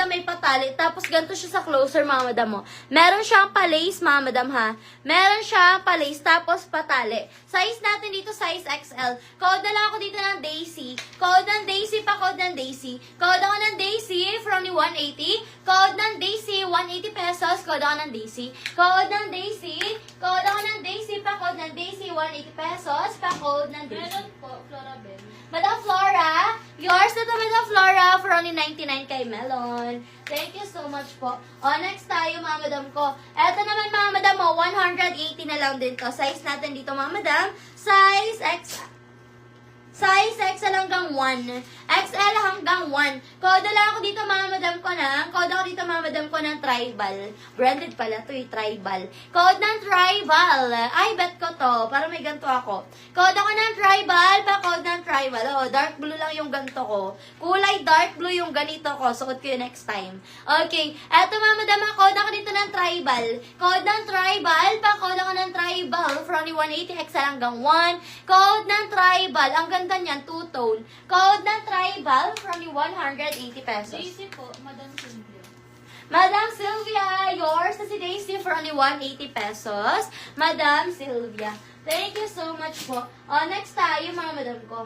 May patali, tapos ganito siya sa closer, mga madam mo. Meron siyang palace, mga madam, ha. Meron siyang palace, tapos patali. Size natin dito, size XL. Code na lang ako dito ng Daisy. Code ng Daisy, pa code ng Daisy. Code ako ng Daisy, from ni 180. Code ng Daisy, 180 pesos. Code ako ng Daisy. Code ng Daisy. Code ako ng Daisy, pa code ng Daisy, 180 pesos. Pa code ng Daisy. Meron po, Florabel. Madam Flora, yours na to, Madam Flora, for only 99 kay Melon. Thank you so much po. O, next tayo, mga madam ko. Eto naman, mga madam mo, 180 na lang din to. Size natin dito, mga madam. Size XL hanggang 1. XL hanggang 1. Code lang ako dito, mga madam ko na. Code ako dito, mga madam ko ng tribal. Branded pala to, tribal. Code ng tribal. Ay, bet ko to. Para may ganito ako. Code ako ng tribal, pa code ng tribal. Oh, dark blue lang yung ganito ko. Kulay dark blue yung ganito ko. Suot ko yun next time. Okay. Eto, mga madam, code ako dito ng tribal. Code ng tribal, pa code ako ng tribal. From 180 XL hanggang 1. Code ng tribal. Ang ganda niyan, two-tone. Code ng tribal from 180 pesos. Daisy po, Madam Cynthia. Madam Sylvia, yours na si Daisy for only 180 pesos. Madam Sylvia. Thank you so much po. Next tayo, mga madam ko.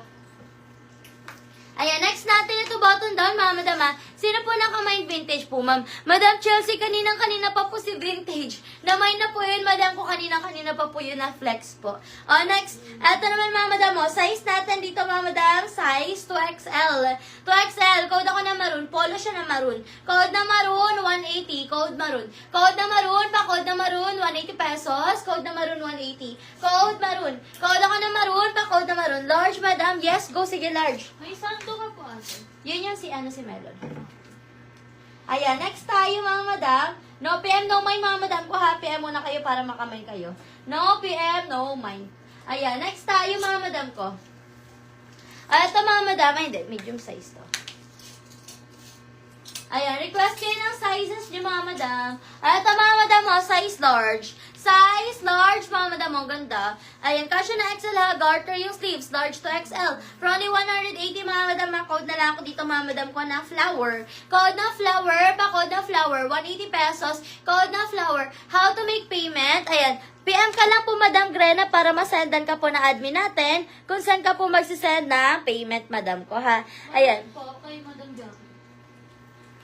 Ayan, next natin ito, button down, mga madam, ha. Sino po nakamind vintage po, ma'am? Madam Chelsea, kanina pa po si vintage. Namind na po yun, madam ko, kanina pa po yun na flex po. Next, eto naman, mga madam, mo. Size natin dito, mga madam, size 2XL. 2XL, code ako na maroon. Polo siya na maroon. Code na maroon, 180. Code maroon. Code na maroon, pa code na maroon, 180 pesos. Code na maroon, 180. Code maroon. Code ako na maroon, pa code na maroon. Large, madam. Yes, go, sige, large. May santo ka po, ate. Yun yung si Melon. Ayan, next tayo, mga madam. No PM, no mind, mga madam ko, ha. PM muna kayo para makamay kayo. No PM, no mind. Ayan, next tayo, mga madam ko. Ito, mga madam, ay, hindi, medium size to. Ayan, request kayo ng sizes niyo, mga madam. Ito, mga madam, size large. Size large, mga madam, ang ganda. Ayan, kasya na XL, ha. Garter yung sleeves, large to XL. For only 180, mga madam, code na lang ako dito, mga madam ko, na flower. Code na flower, pa code na flower, 180 pesos. Code na flower. How to make payment? Ayan, PM ka lang po, Madam Grena, para masendan ka po na admin natin kung saan ka po magsisend ng payment, madam ko, ha. Ayan. Po, kay Madam Jackie.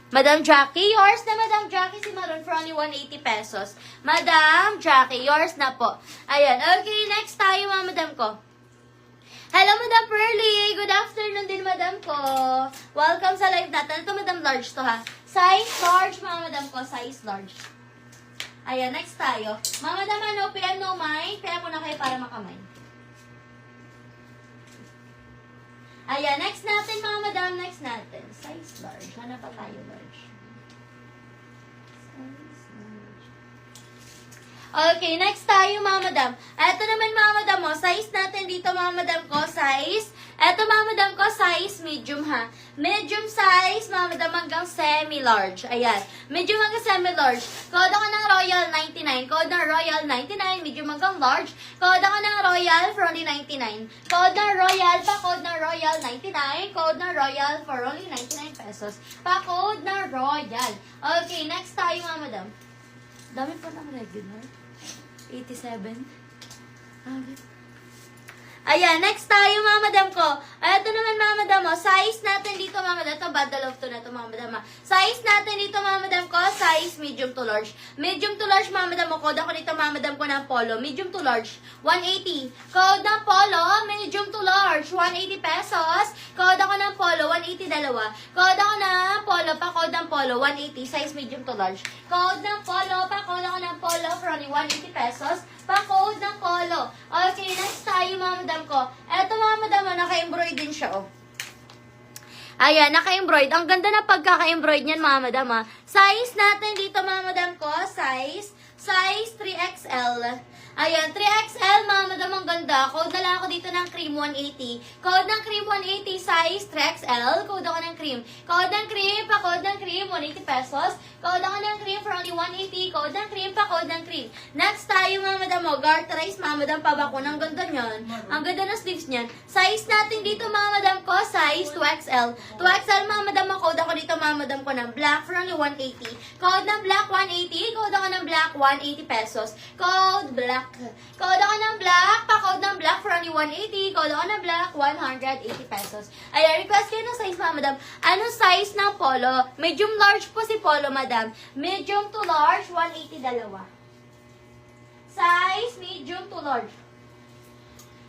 Madam Jackie, yours na, Madam Jackie, si Maroon for only 180 pesos. Madam Jackie, yours na po. Ayan, okay, next tayo, mga madam ko. Hello, Madam Pearly. Good afternoon din, madam ko. Welcome sa live natin. Ito, Madam Large to, ha. Size large, mga madam ko, size large. Ayan, next tayo. Mga madam, ano, PM no mind. PM muna kayo para makamay. Ayan, next natin, mga madam, next natin. Size large. Hanap pa tayo, large. Size large. Okay, next tayo, mga madam. Ito naman, mga madam, size natin dito, mga madam ko, size. Ito, mga madam ko, size medium, ha. Medium size, mga madam, hanggang semi-large. Ayan. Medium hanggang semi-large. Code ako ng Royal 99. Code ng Royal 99. Medium hanggang large. Code ako ng Royal for only 99. Code ng Royal, pa code ng Royal 99. Code ng Royal for only 99 pesos. Pa code ng Royal. Okay, next tayo, mga madam. Dami pa ng regular. 87. Ayan, next tayo, mga madam ko. Ito naman, mga madam, size natin dito, mga madam. Ito, bad love to na ito, mga madam. Size natin dito, mga madam ko, size medium to large. Medium to large, mga madam ko. Code ako dito, mga madam ko, ng polo. Medium to large, 180. Code ng polo, medium to large, 180 pesos. Code ako ng polo, 180 dalawa. Code ako ng polo, pa code ng polo, 180. Size medium to large. Code ng polo, pa code ako ng polo, for only 180 pesos. Pa-code ng polo. Okay, next tayo, mga madam ko. Eto, mga madam, naka-embroid din siya, oh. Ayan, naka-embroid. Ang ganda na pagkaka-embroid niyan, mga madam, ha. Size natin dito, mga madam ko, size Size 3XL. Ayan, 3XL, mga madam, ang ganda. Code na lang ako dito ng cream 180. Code ng cream 180, size 3XL. Code ako ng cream. Code ng cream, pa-code ng cream, 180 pesos. Code ako ng cream for only 180. Code ng cream, pa-code ng cream. Next tayo, mga madam, garterize, mga madam, pabako. Ang ganda niyan. Ang ganda ng sleeves niyan. Size natin dito, mga madam ko, size 2XL. 2XL, mga madam, code ako dito, mga madam ko ng black for only 180. Code ng black 180. Code ako ng black 180 pesos. Code black. Code ako ng black, pa-code ng black for only 180. Code ako ng black, 180 pesos. Ayan, request kayo ng size, mga madam. Anong size ng polo? Medium large po si polo, madam. Medium to large, 180 dalawa. Size, medium to large.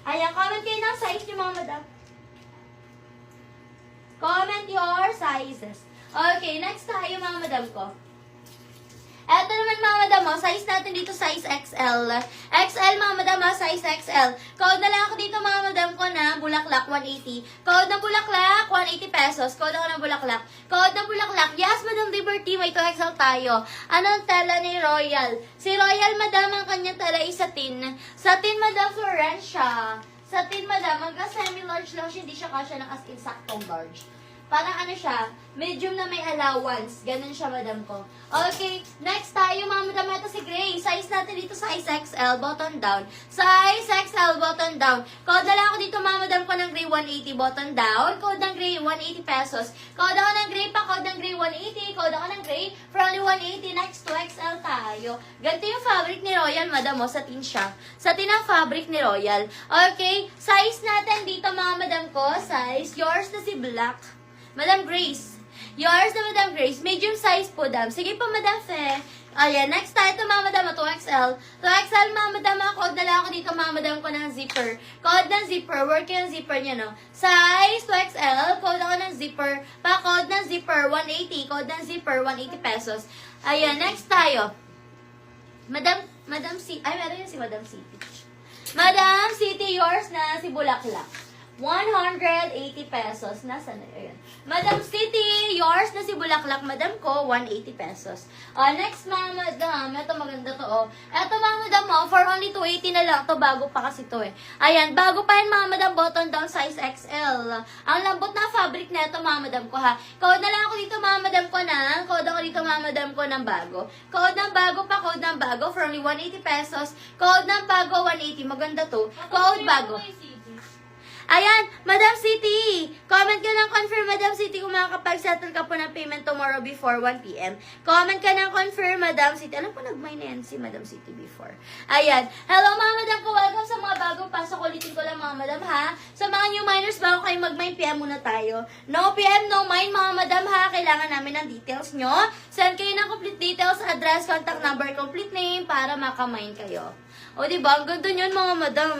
Ayan, comment kayo ng size niyo, mga madam. Comment your sizes. Okay, next tayo, mga madam ko. Eto naman, mga madam, size natin dito, size XL. XL, mga madam, size XL. Code na lang ako dito, mga madam ko na bulaklak, 180. Code ng bulaklak, 180 pesos. Code ako ng bulaklak. Code ng bulaklak. Yes, Madam Liberty, may 2XL tayo. Anong tela ni Royal? Si Royal, madam, ang kanyang tela ay satin. Satin, madam, Florencia. Satin, madam, hanggang semi-large lang siya, hindi siya kasya ng as in saktong large. Parang ano siya, medium na may allowance. Ganun siya, madam ko. Okay, next tayo, mga madam. Ito si Gray. Size natin dito, size XL, button down. Size XL, button down. Code na lang ako dito, mga madam ko ng Gray, 180, button down. Code ng Gray, 180 pesos. Code ako ng Gray pa, code ng Gray, 180. Code ako ng Gray, for only 180. Next, 2XL tayo. Ganito yung fabric ni Royal, madam, satin siya. Satin ang fabric ni Royal. Okay, size natin dito, mga madam ko, size, yours na si Black. Madam Grace. Yours na, Madam Grace. Medium size po, dam. Sige po, Madam Fe. Ayan, next tayo ito, mga madam, 2XL. 2XL, mga madam, code na lang ako dito, mga madam ko ng zipper. Code ng zipper. Work yung zipper niya, no? Size 2XL. Code ako ng zipper. Pa-code ng zipper, 180. Code ng zipper, 180 pesos. Ayan, next tayo. Madam C. Ay, meron yun si Madam City. Madam City, yours na si Bulaklak. 180 pesos. Nasaan na yun? Madam City, yours na si Bulaklak. Madam ko, 180 pesos. Next, mga madam. Ito maganda to, oh. Ito, mga madam, for only 280 na lang. To bago pa kasi to, eh. Ayan, bago pa yan, mga madam, button down, size XL. Ang lambot na fabric na ito, mga madam ko, ha. Code na lang ako dito, mga madam ko na. Code ako dito, mga madam ko ng bago. Code ng bago pa, code ng bago, for only 180 pesos. Code ng bago, 180. Maganda to. Code bago. Ayan, Madam City. Comment ka ng confirm, Madam City, kung makakapag-settle ka po ng payment tomorrow before 1 p.m. Comment ka ng confirm, Madam City. Alam po, nag-mine na yan si Madam City before. Ayan. Hello, mga madam ko. Welcome sa mga bagong pasok. Ulitin ko lang, mga madam, ha? Sa mga new miners, bago kayo mag-mine, PM muna tayo. No PM, no mine, mga madam, ha? Kailangan namin ng details nyo. Send kayo ng complete details, address, contact number, complete name, para makamine kayo. O, diba? Ang ganda nyo, mga madam.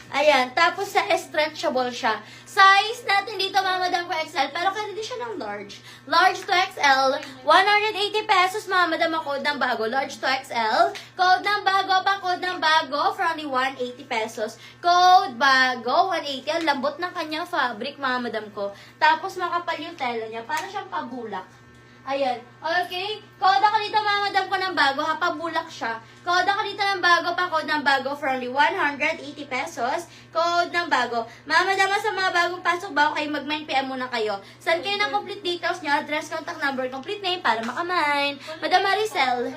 Ayan, tapos sa stretchable siya. Size natin dito, mga madam ko, XL, pero pwede din siya ng large. Large to XL, 180 pesos, mga madam, code ng bago. Large to XL, code ng bago, pa code ng bago, for only 180 pesos. Code bago, 180. Ang lambot ng kanyang fabric, mga madam ko. Tapos makapal yung tela niya, para siyang pabulak. Ayan. Okay? Code ako dito, mga madam ko ng bago, ha? Pabulak siya. Code ako dito ng bago, pa code ng bago for only 180 pesos. Code ng bago. Mga madam, sa mga bagong pasok, bago kayo mag-mine, PM muna kayo. Send kayo ng complete details nyo, address, contact number, complete name, para makamine. Madam Maricel.